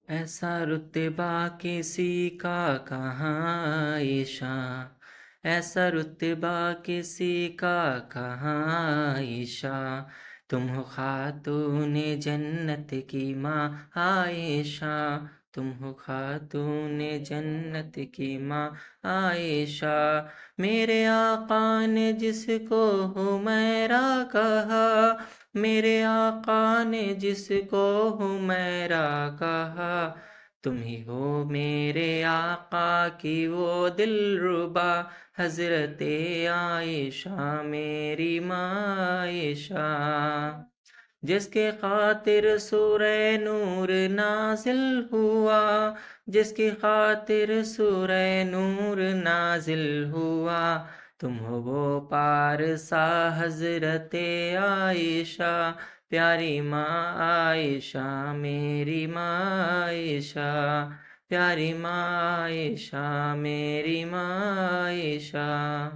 ایسا رتبہ کسی کا کہاں عائشہ، ایسا رتبہ کسی کا کہاں عائشہ، تم ہو خاتون جنت کی ماں عائشہ، تم ہو خاتون جنت کی ماں عائشہ، میرے آقا نے جس کو حمیرہ کہا، میرے آقا نے جس کو حمیرہ کہا، تم ہی ہو میرے آقا کی وہ دلربا، حضرت عائشہ میری ماں عائشہ، جس کے خاطر سورہ نور نازل ہوا، جس کی خاطر سورہ نور نازل ہوا، تم ہو وہ پارسا حضرت عائشہ، پیاری ماں عائشہ میری ماں عائشہ، پیاری ماں عائشہ میری ماں عائشہ۔